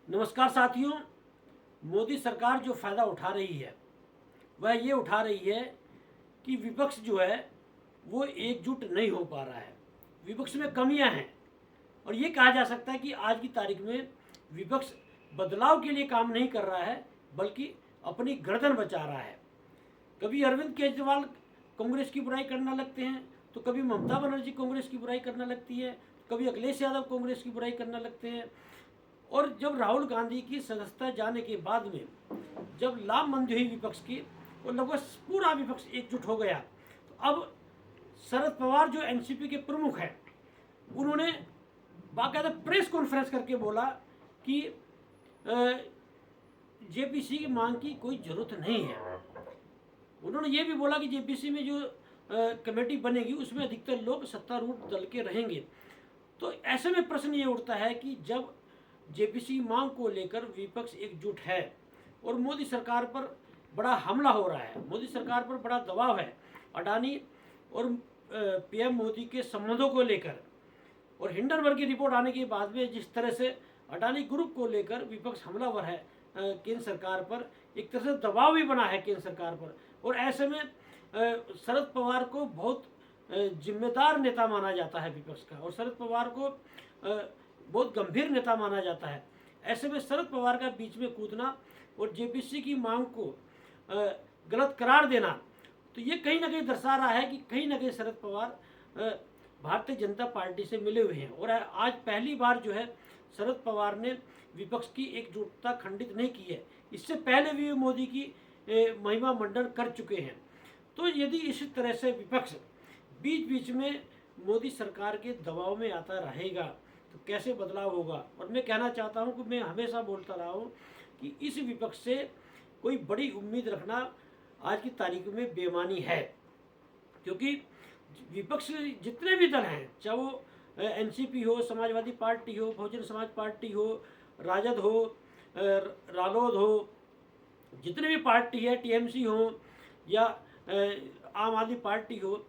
नमस्कार साथियों। मोदी सरकार जो फ़ायदा उठा रही है वह ये उठा रही है कि विपक्ष जो है वो एकजुट नहीं हो पा रहा है। विपक्ष में कमियां हैं और ये कहा जा सकता है कि आज की तारीख में विपक्ष बदलाव के लिए काम नहीं कर रहा है बल्कि अपनी गर्दन बचा रहा है। कभी अरविंद केजरीवाल कांग्रेस की बुराई करने लगते हैं तो कभी ममता बनर्जी कांग्रेस की बुराई करने लगती है, कभी अखिलेश यादव कांग्रेस की बुराई करने लगते हैं। और जब राहुल गांधी की सदस्यता जाने के बाद में जब लामबंदी हुई विपक्ष की और लगभग पूरा विपक्ष एकजुट हो गया, तो अब शरद पवार जो एनसीपी के प्रमुख हैं उन्होंने बाकायदा प्रेस कॉन्फ्रेंस करके बोला कि जेपीसी की मांग की कोई ज़रूरत नहीं है। उन्होंने ये भी बोला कि जेपीसी में जो कमेटी बनेगी उसमें अधिकतर लोग सत्तारूढ़ दल के रहेंगे। तो ऐसे में प्रश्न ये उठता है कि जब जेपीसी मांग को लेकर विपक्ष एकजुट है और मोदी सरकार पर बड़ा हमला हो रहा है, मोदी सरकार पर बड़ा दबाव है अडानी और पीएम मोदी के संबंधों को लेकर, और हिंडनबर्ग की रिपोर्ट आने के बाद में जिस तरह से अडानी ग्रुप को लेकर विपक्ष हमलावर है केंद्र सरकार पर, एक तरह से दबाव भी बना है केंद्र सरकार पर। और ऐसे में शरद पवार को बहुत जिम्मेदार नेता माना जाता है विपक्ष का, और शरद पवार को बहुत गंभीर नेता माना जाता है। ऐसे में शरद पवार का बीच में कूदना और जेपीसी की मांग को गलत करार देना, तो ये कहीं ना कहीं दर्शा रहा है कि कहीं ना कहीं शरद पवार भारतीय जनता पार्टी से मिले हुए हैं। और आज पहली बार जो है शरद पवार ने विपक्ष की एकजुटता खंडित नहीं की है। इससे पहले भी मोदी की महिमा मंडन कर चुके हैं। तो यदि इसी तरह से विपक्ष बीच बीच में मोदी सरकार के दबाव में आता रहेगा तो कैसे बदलाव होगा। और मैं कहना चाहता हूं कि मैं हमेशा बोलता रहा हूं कि इस विपक्ष से कोई बड़ी उम्मीद रखना आज की तारीख में बेईमानी है, क्योंकि विपक्ष जितने भी दल हैं, चाहे वो एनसीपी हो, समाजवादी पार्टी हो, बहुजन समाज पार्टी हो, राजद हो, रालोद हो, जितने भी पार्टी है, टीएमसी हो या आम आदमी पार्टी हो,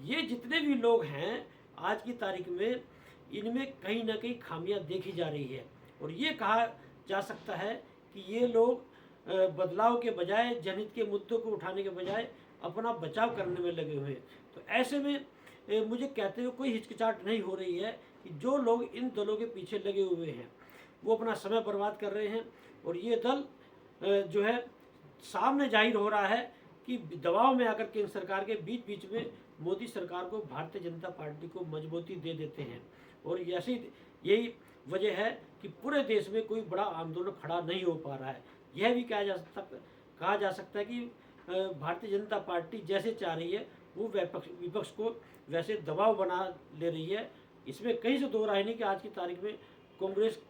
ये जितने भी लोग हैं आज की तारीख में इनमें कहीं ना कहीं खामियां देखी जा रही है। और ये कहा जा सकता है कि ये लोग बदलाव के बजाय, जनहित के मुद्दों को उठाने के बजाय अपना बचाव करने में लगे हुए हैं। तो ऐसे में मुझे कहते हुए कोई हिचकिचाहट नहीं हो रही है कि जो लोग इन दलों के पीछे लगे हुए हैं वो अपना समय बर्बाद कर रहे हैं। और ये दल जो है सामने जाहिर हो रहा है कि दबाव में आकर केंद्र सरकार के बीच बीच में मोदी सरकार को, भारतीय जनता पार्टी को मजबूती दे देते हैं। और यही वजह है कि पूरे देश में कोई बड़ा आंदोलन खड़ा नहीं हो पा रहा है। यह भी कहा जा सकता है कि भारतीय जनता पार्टी जैसे चाह रही है वो विपक्ष को वैसे दबाव बना ले रही है। इसमें कहीं से दो राय नहीं कि आज की तारीख में कांग्रेस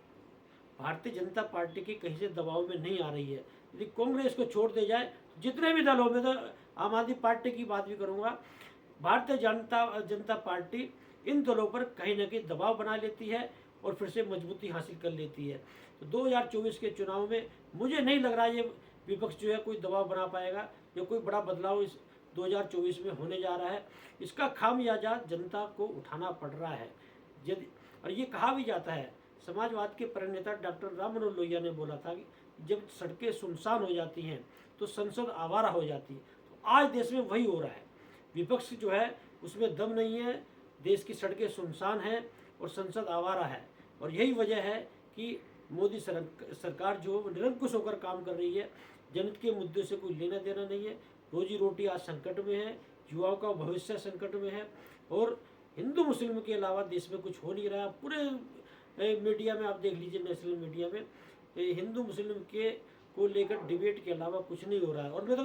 भारतीय जनता पार्टी के कहीं से दबाव में नहीं आ रही है। यदि कांग्रेस को छोड़ दे जाए, जितने भी दलों में, तो आम आदमी पार्टी की बात भी करूंगा, भारतीय जनता पार्टी इन दलों पर कहीं ना कहीं दबाव बना लेती है और फिर से मजबूती हासिल कर लेती है। तो 2024 के चुनाव में मुझे नहीं लग रहा ये विपक्ष जो है कोई दबाव बना पाएगा या कोई बड़ा बदलाव इस 2024 में होने जा रहा है। इसका खामियाजा जनता को उठाना पड़ रहा है। और ये कहा भी जाता है, समाजवाद के प्रणेता डॉक्टर राम मनोहर लोहिया ने बोला था कि जब सड़कें सुनसान हो जाती हैं तो संसद आवारा हो जाती है। तो आज देश में वही हो रहा है। विपक्ष जो है उसमें दम नहीं है, देश की सड़कें सुनसान हैं और संसद आवारा है। और यही वजह है कि मोदी सरकार जो निरंकुश होकर काम कर रही है, जनहित के मुद्दे से कोई लेना देना नहीं है। रोजी रोटी आज संकट में है, युवाओं का भविष्य संकट में है, और हिंदू मुस्लिम के अलावा देश में कुछ हो नहीं रहा। पूरे मीडिया में आप देख लीजिए, नेशनल मीडिया में हिंदू मुस्लिम के को लेकर डिबेट के अलावा कुछ नहीं हो रहा है। और मैं तो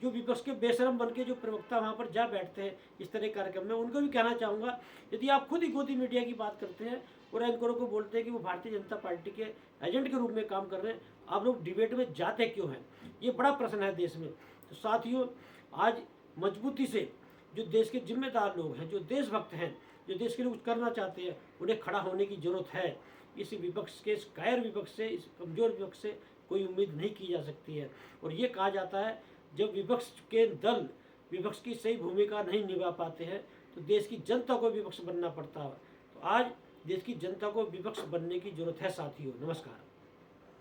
जो विपक्ष के बेशरम बन के जो प्रवक्ता वहाँ पर जा बैठते हैं इस तरह के कार्यक्रम में, उनको भी कहना चाहूँगा, यदि आप खुद ही गोदी मीडिया की बात करते हैं और एंकरों को बोलते हैं कि वो भारतीय जनता पार्टी के एजेंट के रूप में काम कर रहे हैं, आप लोग डिबेट में जाते क्यों हैं? ये बड़ा प्रश्न है देश में। तो साथियों, आज मजबूती से जो देश के जिम्मेदार लोग हैं, जो देशभक्त हैं, जो देश के लिए कुछ करना चाहते हैं, उन्हें खड़ा होने की जरूरत है। इस विपक्ष के, इस कायर विपक्ष से, इस कमजोर विपक्ष से कोई उम्मीद नहीं की जा सकती है। और ये कहा जाता है जब विपक्ष के दल विपक्ष की सही भूमिका नहीं निभा पाते हैं तो देश की जनता को विपक्ष बनना पड़ता है। तो आज देश की जनता को विपक्ष बनने की जरूरत है साथियों। नमस्कार।